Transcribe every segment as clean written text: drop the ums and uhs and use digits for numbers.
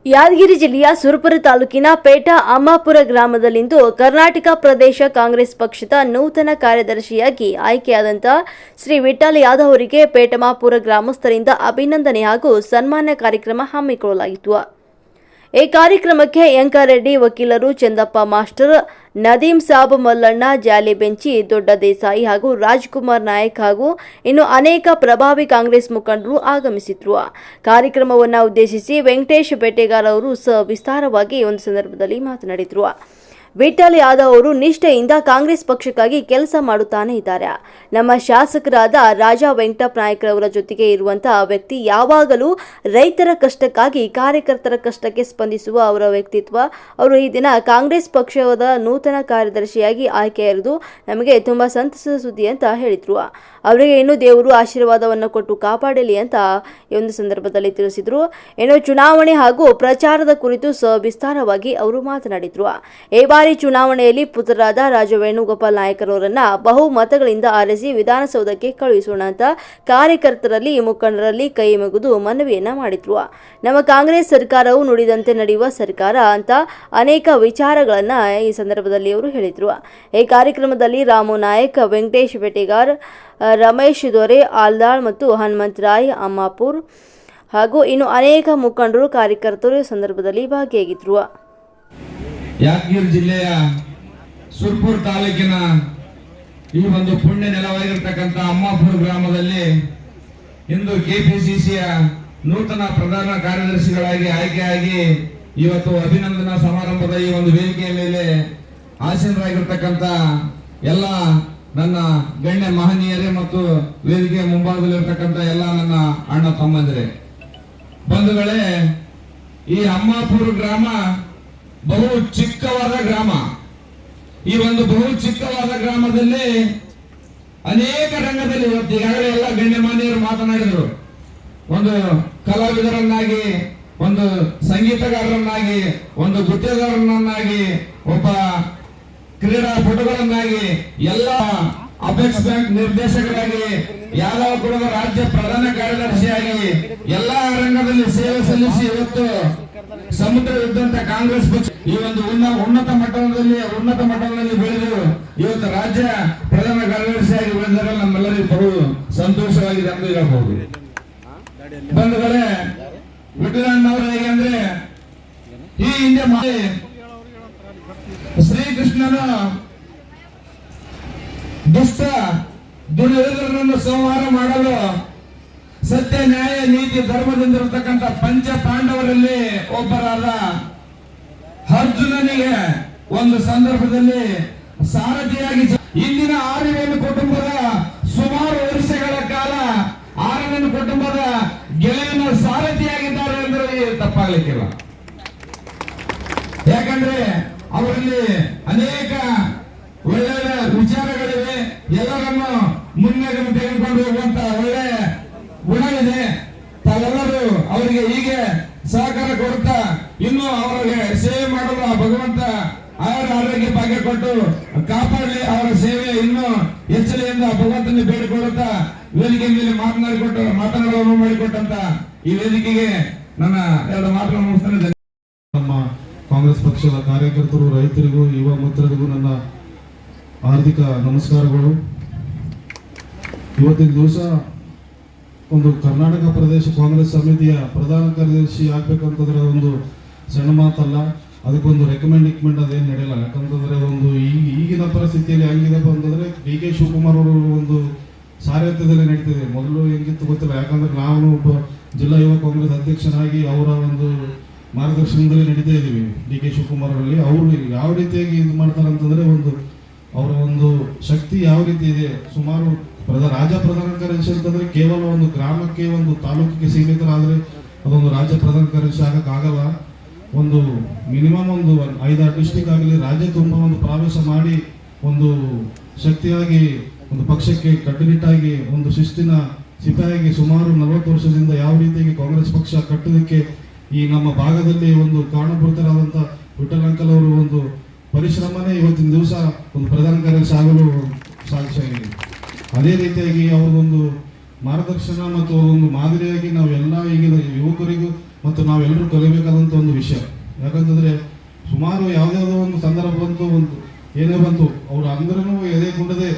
ಯಾದಗಿರಿ ಜಿಲ್ಲೆಯ ಸುರಪುರ ತಾಲೂಕಿನ ಪೇಟಾ ಅಮ್ಮಾಪುರ ಗ್ರಾಮದಲ್ಲಿಂದು ಕರ್ನಾಟಕ ಪ್ರದೇಶ ಕಾಂಗ್ರೆಸ್ ಪಕ್ಷದ ನೂತನ ಕಾರ್ಯದರ್ಶಿಯಾಗಿ ಆಯ್ಕೆಯಾದಂಥ ಶ್ರೀ ವಿಠ್ಠಲ್ ಯಾದವ್ ಅವರಿಗೆ ಪೇಟಮಾಪುರ ಗ್ರಾಮಸ್ಥರಿಂದ ಅಭಿನಂದನೆ ಹಾಗೂ ಸನ್ಮಾನ ಕಾರ್ಯಕ್ರಮ ಹಮ್ಮಿಕೊಳ್ಳಲಾಗಿತ್ತು. ಈ ಕಾರ್ಯಕ್ರಮಕ್ಕೆ ರೆಡ್ಡಿ ವಕೀಲರು, ಚಂದಪ್ಪ ಮಾಸ್ಟರ್, ನದೀಂ ಸಾಬ್, ಮಲ್ಲಣ್ಣ, ಜಾಲಿ ಬೆಂಚಿ, ದೊಡ್ಡ ದೇಸಾಯಿ ಹಾಗೂ ರಾಜ್ಕುಮಾರ್ ನಾಯಕ್ ಹಾಗೂ ಇನ್ನು ಅನೇಕ ಪ್ರಭಾವಿ ಕಾಂಗ್ರೆಸ್ ಮುಖಂಡರು ಆಗಮಿಸಿದ್ರು. ಕಾರ್ಯಕ್ರಮವನ್ನು ಉದ್ದೇಶಿಸಿ ವೆಂಕಟೇಶ್ ಬೆಟ್ಟೆಗಾರ್ ಅವರು ವಿಸ್ತಾರವಾಗಿ ಒಂದು ಸಂದರ್ಭದಲ್ಲಿ ಮಾತನಾಡಿದರು. ವಿಠ್ಠಲ್ ಯಾದವ್ ಅವರು ನಿಷ್ಠೆಯಿಂದ ಕಾಂಗ್ರೆಸ್ ಪಕ್ಷಕ್ಕಾಗಿ ಕೆಲಸ ಮಾಡುತ್ತಾನೆ ಇದ್ದಾರೆ. ನಮ್ಮ ಶಾಸಕರಾದ ರಾಜಾ ವೆಂಕಟಪ್ಪ ನಾಯಕರವರ ಜೊತೆಗೆ ಇರುವಂತಹ ವ್ಯಕ್ತಿ ಯಾವಾಗಲೂ ರೈತರ ಕಷ್ಟಕ್ಕಾಗಿ, ಕಾರ್ಯಕರ್ತರ ಕಷ್ಟಕ್ಕೆ ಸ್ಪಂದಿಸುವ ಅವರ ವ್ಯಕ್ತಿತ್ವ. ಅವರು ಈ ದಿನ ಕಾಂಗ್ರೆಸ್ ಪಕ್ಷದ ನೂತನ ಕಾರ್ಯದರ್ಶಿಯಾಗಿ ಆಯ್ಕೆಯಾಗಿರುವುದು ನಮಗೆ ತುಂಬಾ ಸಂತಸದ ಸುದ್ದಿ ಅಂತ ಹೇಳಿದ್ರು. ಅವರಿಗೆ ಇನ್ನು ದೇವರು ಆಶೀರ್ವಾದವನ್ನು ಕೊಟ್ಟು ಕಾಪಾಡಲಿ ಅಂತ ಈ ಒಂದು ಸಂದರ್ಭದಲ್ಲಿ ತಿಳಿಸಿದ್ರು. ಇನ್ನು ಚುನಾವಣೆ ಹಾಗೂ ಪ್ರಚಾರದ ಕುರಿತು ಸವಿಸ್ತಾರವಾಗಿ ಅವರು ಮಾತನಾಡಿದ್ರು. ಈ ಬಾರಿ ಚುನಾವಣೆಯಲ್ಲಿ ಪುತ್ರರಾದ ರಾಜ ವೇಣುಗೋಪಾಲ್ ನಾಯಕರವರನ್ನ ಬಹುಮತಗಳಿಂದ ಆರಿಸಿ ವಿಧಾನಸೌಧಕ್ಕೆ ಕಳುಹಿಸೋಣ ಅಂತ ಕಾರ್ಯಕರ್ತರಲ್ಲಿ, ಮುಖಂಡರಲ್ಲಿ ಕೈ ಮುಗಿದು ಮನವಿಯನ್ನ ಮಾಡಿದ್ರು. ನಮ್ಮ ಕಾಂಗ್ರೆಸ್ ಸರ್ಕಾರವು ನುಡಿದಂತೆ ನಡೆಯುವ ಸರ್ಕಾರ ಅಂತ ಅನೇಕ ವಿಚಾರಗಳನ್ನ ಈ ಸಂದರ್ಭದಲ್ಲಿ ಅವರು ಹೇಳಿದ್ರು. ಈ ಕಾರ್ಯಕ್ರಮದಲ್ಲಿ ರಾಮು ನಾಯಕ್, ವೆಂಕಟೇಶ್ ಬೆಟ್ಟೆಗಾರ್, ರಮೇಶ್ ದೊರೆ, ಆಲ್ದಾಳ್ ಮತ್ತು ಹನುಮಂತರಾಯ್ ಅಮ್ಮಾಪುರ್ ಹಾಗೂ ಇನ್ನು ಅನೇಕ ಮುಖಂಡರು, ಕಾರ್ಯಕರ್ತರು ಈ ಸಂದರ್ಭದಲ್ಲಿ ಭಾಗಿಯಾಗಿದ್ರು. ಯಾದಗಿರಿ ಜಿಲ್ಲೆಯ ಸುರಪುರ ತಾಲೂಕಿನ ಈ ಒಂದು ಪುಣ್ಯ ನೆಲವಾಗಿರತಕ್ಕಂಥ ಅಮ್ಮಾಪುರ ಗ್ರಾಮದಲ್ಲಿ ಇಂದು ಕೆಪಿಸಿಸಿಯ ನೂತನ ಪ್ರಧಾನ ಕಾರ್ಯದರ್ಶಿಗಳಾಗಿ ಆಯ್ಕೆಯಾಗಿ ಇವತ್ತು ಅಭಿನಂದನಾ ಸಮಾರಂಭದ ಈ ಒಂದು ವೇದಿಕೆಯ ಮೇಲೆ ಆಸೀನರಾಗಿರ್ತಕ್ಕಂಥ ಎಲ್ಲ ನನ್ನ ಗಣ್ಯ ಮಹನೀಯರೇ ಮತ್ತು ವೇದಿಕೆಯ ಮುಂಭಾಗದಲ್ಲಿರ್ತಕ್ಕಂಥ ಎಲ್ಲ ನನ್ನ ಅಣ್ಣ ತಮ್ಮಂದಿರೇ, ಬಂಧುಗಳೇ, ಈ ಅಮ್ಮಾಪುರ ಗ್ರಾಮ ಬಹು ಚಿಕ್ಕವಾದ ಗ್ರಾಮ. ಈ ಒಂದು ಬಹು ಚಿಕ್ಕವಾದ ಗ್ರಾಮದಲ್ಲಿ ಅನೇಕ ರಂಗದಲ್ಲಿ ಇವತ್ತು ಈಗಾಗಲೇ ಎಲ್ಲ ಗಣ್ಯಮಾನ್ಯರು ಮಾತನಾಡಿದರು. ಒಂದು ಕಲಾವಿದರನ್ನಾಗಿ, ಒಂದು ಸಂಗೀತಗಾರರನ್ನಾಗಿ, ಒಂದು ಗುತ್ತೇದಾರರನ್ನಾಗಿ, ಒಬ್ಬ ಕ್ರೀಡಾಪಟುಗಳನ್ನಾಗಿ, ಎಲ್ಲ ಅಪೆಕ್ಸ್ ಬ್ಯಾಂಕ್ ನಿರ್ದೇಶಕರಾಗಿ, ಯಾದವ ಕುಲದ ರಾಜ್ಯ ಪ್ರಧಾನ ಕಾರ್ಯದರ್ಶಿಯಾಗಿ ಎಲ್ಲಾ ರಂಗದಲ್ಲಿ ಸೇವೆ ಸಲ್ಲಿಸಿ ಇವತ್ತು ಸಮುದ್ರ ಇದ್ದಂತ ಕಾಂಗ್ರೆಸ್ ಪಕ್ಷ ಈ ಒಂದು ಉನ್ನತ ಮಟ್ಟದಲ್ಲಿ ಬೆಳೆದು ಇವತ್ತು ರಾಜ್ಯ ಪ್ರಧಾನ ಕಾರ್ಯದರ್ಶಿಯಾಗಿ ಬೆಳೆದರೆ ನಮ್ಮೆಲ್ಲರಿಗೂ ಬಹು ಸಂತೋಷವಾಗಿದೆ ಎಂದು ಹೇಳಬಹುದು. ಬಂಧುಗಳೇ, ವಿಠಲಣ್ಣವರು ಹೇಗೆ ಅಂದ್ರೆ ಈ ಹಿಂದೆ ಶ್ರೀಕೃಷ್ಣನು ದುಷ್ಟ ದುರ್ಯೋಧನರನ್ನು ಸಂಹಾರ ಮಾಡಲು ಸತ್ಯ, ನ್ಯಾಯ, ನೀತಿ, ಧರ್ಮದಿಂದಿರತಕ್ಕಂಥ ಪಂಚ ಪಾಂಡವರಲ್ಲಿ ಒಬ್ಬರಾದ ಅರ್ಜುನನಿಗೆ ಒಂದು ಸಂದರ್ಭದಲ್ಲಿ ಸಾರಥಿಯಾಗಿ ಇಂದಿನ ಆರ್ಯವೇನು ಕುಟುಂಬದ ಸುಮಾರು ವರ್ಷಗಳ ಕಾಲ ಆರ್ಯವೇನು ಕುಟುಂಬದ ಗೆಳೆಯನ ಸಾರಥಿಯಾಗಿದ್ದಾರೆ ಅಂದ್ರೆ ತಪ್ಪಾಗಲಿಕ್ಕಿಲ್ಲ. ಯಾಕಂದ್ರೆ ಅವರಲ್ಲಿ ಅನೇಕ ಒಳ್ಳೆಯ ವಿಚಾರಗಳಿವೆ, ಎಲ್ಲರನ್ನು ಮುನ್ನೆ ತೆಗೆದುಕೊಂಡು ಹೋಗುವಂತ ಒಳ್ಳೆ ಗುಣವಿದೆ. ತಾವೆಲ್ಲರೂ ಅವರಿಗೆ ಹೀಗೆ ಸಹಕಾರ ಕೊಡುತ್ತಾ ಇನ್ನು ಅವರಿಗೆ ಸೇವೆ ಮಾಡಲು ಭಗವಂತ ಅವರ ಆರೋಗ್ಯ ಭಾಗ್ಯ ಕೊಟ್ಟು ಕಾಪಾಡಲಿ, ಅವರ ಸೇವೆ ಇನ್ನೂ ಹೆಚ್ಚಲಿಯಿಂದ ಭಗವಂತನ ಬೇಡಿಕೊಳ್ಳುತ್ತಾ ವೇದಿಕೆ ಮೇಲೆ ಮಾತನಾಡುವ ಮಾಡಿಕೊಟ್ಟಂತ ಈ ವೇದಿಕೆಗೆ ನನ್ನ ಎರಡು ಮಾತುಗಳನ್ನು ಮುಗಿಸ್ತೇನೆ. ನಮ್ಮ ಕಾಂಗ್ರೆಸ್ ಪಕ್ಷದ ಕಾರ್ಯಕರ್ತರು, ರೈತರಿಗೂ, ಯುವ ಮಿತ್ರರಿಗೂ ನನ್ನ ಹಾರ್ದಿಕ ನಮಸ್ಕಾರಗಳು. ಇವತ್ತಿನ ದಿವಸ ಒಂದು ಕರ್ನಾಟಕ ಪ್ರದೇಶ ಕಾಂಗ್ರೆಸ್ ಸಮಿತಿಯ ಪ್ರಧಾನ ಕಾರ್ಯದರ್ಶಿ ಆಗ್ಬೇಕಂತಂದ್ರೆ ಒಂದು ಸಣ್ಣ ಮಾತಲ್ಲ. ಅದಕ್ಕೊಂದು ರೆಕಮೆಂಡ್ ಅದೇನು ನಡೆಯಲ್ಲ. ಯಾಕಂತಂದ್ರೆ ಒಂದು ಈಗಿನ ಪರಿಸ್ಥಿತಿಯಲ್ಲಿ ಹೆಂಗಿದಪ್ಪ ಅಂತಂದ್ರೆ ಡಿ.ಕೆ. ಶಿವಕುಮಾರ್ ಅವರು ಒಂದು ಸಾರಥ್ಯದಲ್ಲಿ ನಡೀತಿದೆ. ಮೊದಲು ಹೆಂಗಿತ್ತು ಗೊತ್ತಿಲ್ಲ. ಯಾಕಂದ್ರೆ ನಾವು ಒಬ್ಬ ಜಿಲ್ಲಾ ಯುವ ಕಾಂಗ್ರೆಸ್ ಅಧ್ಯಕ್ಷನಾಗಿ ಅವರ ಒಂದು ಮಾರ್ಗದರ್ಶನದಲ್ಲಿ ನಡೀತಾ ಇದ್ದೀವಿ. ಡಿ.ಕೆ. ಶಿವಕುಮಾರ್ ಅವರಲ್ಲಿ ಅವರು ಯಾವ ರೀತಿಯಾಗಿ ಇದು ಮಾಡ್ತಾರೆ ಅಂತಂದ್ರೆ ಅವರ ಒಂದು ಶಕ್ತಿ ಯಾವ ರೀತಿ ಇದೆ. ಸುಮಾರು ರಾಜ್ಯ ಪ್ರಧಾನ ಕಾರ್ಯದರ್ಶಿ ಅಂತಂದ್ರೆ ಕೇವಲ ಒಂದು ಗ್ರಾಮಕ್ಕೆ, ಒಂದು ತಾಲೂಕಿಗೆ ಸೀಮಿತರಾದ್ರೆ ಅದೊಂದು ರಾಜ್ಯ ಪ್ರಧಾನ ಕಾರ್ಯದರ್ಶಿ ಆಗಕ್ಕಾಗಲ್ಲ. ಒಂದು ಮಿನಿಮಮ್ ಒಂದು 5-6 ಡಿಸ್ಟಿಕ್ ಆಗಲಿ ರಾಜ್ಯ ತುಂಬ ಒಂದು ಪ್ರವೇಶ ಮಾಡಿ ಒಂದು ಶಕ್ತಿಯಾಗಿ ಒಂದು ಪಕ್ಷಕ್ಕೆ ಕಟ್ಟುನಿಟ್ಟಾಗಿ ಒಂದು ಶಿಸ್ತಿನ ಸಿಪಾಯಿಯಾಗಿ ಸುಮಾರು 40 ವರ್ಷದಿಂದ ಯಾವ ರೀತಿಯಾಗಿ ಕಾಂಗ್ರೆಸ್ ಪಕ್ಷ ಕಟ್ಟೋದಕ್ಕೆ ಈ ನಮ್ಮ ಭಾಗದಲ್ಲಿ ಒಂದು ಕಾರಣಭೂತರಾದಂಥ ವಿಠಲ್ ಅಂಕಲ್ ಅವರು ಒಂದು ಪರಿಶ್ರಮನೇ ಇವತ್ತಿನ ದಿವಸ ಒಂದು ಪ್ರಧಾನ ಕಾರ್ಯದರ್ಶಿ ಆಗಲು ಸಾಕ್ಷಿಯಾಗಿದೆ. ಅದೇ ರೀತಿಯಾಗಿ ಅವ್ರದೊಂದು ಮಾರ್ಗದರ್ಶನ ಮತ್ತು ಒಂದು ಮಾದರಿಯಾಗಿ ನಾವೆಲ್ಲ ಈಗಿನ ಯುವಕರಿಗೂ ಮತ್ತು ನಾವೆಲ್ಲರೂ ಕಲಿಬೇಕಾದಂಥ ಒಂದು ವಿಷಯ. ಯಾಕಂತಂದರೆ ಸುಮಾರು ಯಾವುದ್ಯಾವುದೋ ಒಂದು ಸಂದರ್ಭ ಬಂತು, ಒಂದು ಏನೇ ಬಂತು, ಅವರು అందరూ ಎದೆಗುಂಡದೆ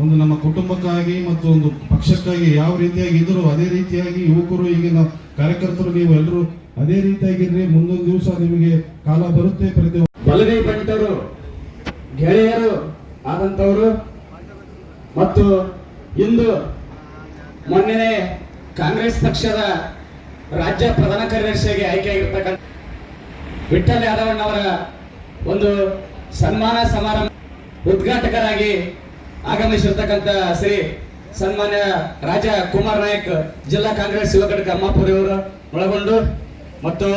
ಒಂದು ನಮ್ಮ ಕುಟುಂಬಕ್ಕಾಗಿ ಮತ್ತು ಒಂದು ಪಕ್ಷಕ್ಕಾಗಿ ಯಾವ ರೀತಿಯಾಗಿ ಇದ್ರು ಅದೇ ರೀತಿಯಾಗಿ ಯುವಕರು, ಈಗಿನ ಕಾರ್ಯಕರ್ತರು ನೀವು ಎಲ್ಲರೂ ಅದೇ ರೀತಿಯಾಗಿರ್ರಿ. ಮುಂದೊಂದು ದಿವಸ ನಿಮಗೆ ಕಾಲ ಬರುತ್ತೆ. ಪ್ರತಿ ಬಲಗೈ ಬಂಟರು ಗೆಳೆಯರು ಆದಂಥವರು ಮತ್ತು ಇಂದು ಮೊನ್ನೆ ಕಾಂಗ್ರೆಸ್ ಪಕ್ಷದ ರಾಜ್ಯ ಪ್ರಧಾನ ಕಾರ್ಯದರ್ಶಿಯಾಗಿ ಆಯ್ಕೆಯಾಗಿರ್ತಕ್ಕಂಥ ವಿಠ್ಠಲ್ ಯಾದವಣ್ಣವರ ಒಂದು ಸನ್ಮಾನ ಸಮಾರಂಭ ಉದ್ಘಾಟಕರಾಗಿ ಆಗಮಿಸಿರ್ತಕ್ಕಂಥ ಶ್ರೀ ಸನ್ಮಾನ್ಯ ರಾಜ ಕುಮಾರ್ ನಾಯಕ್ ಜಿಲ್ಲಾ ಕಾಂಗ್ರೆಸ್ ಯುವ ಘಟಕ ಅಮ್ಮಾಪುರ ಇವರು ಒಳಗೊಂಡು ಮತ್ತು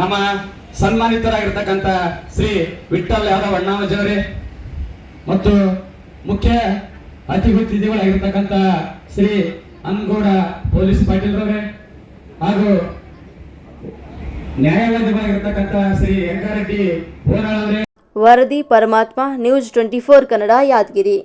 ನಮ್ಮ ಸನ್ಮಾನಿತರಾಗಿರ್ತಕ್ಕಂಥ ಶ್ರೀ ವಿಠ್ಠಲ್ ಯಾದವ್ ಅಣ್ಣಾಮಜ್ಜವರೇ ಮತ್ತು ಮುಖ್ಯ ಅತಿಥಿಗಳಾಗಿರ್ತಕ್ಕಂಥ ಶ್ರೀ ಅನ್ಗೌಡ ಪೊಲೀಸ್ ಪಾಟೀಲ್ರವರೇ ಹಾಗೂ ನ್ಯಾಯವಾದಿಗಳಾಗಿರ್ತಕ್ಕಂಥ ಶ್ರೀ ಯಂಕಾರೆಡ್ಡಿ ಹೋರಾಳವರೇ. ವರದಿ ಪರಮಾತ್ಮ, ನ್ಯೂಸ್ 24 ಕನ್ನಡ, ಯಾದಗಿರಿ.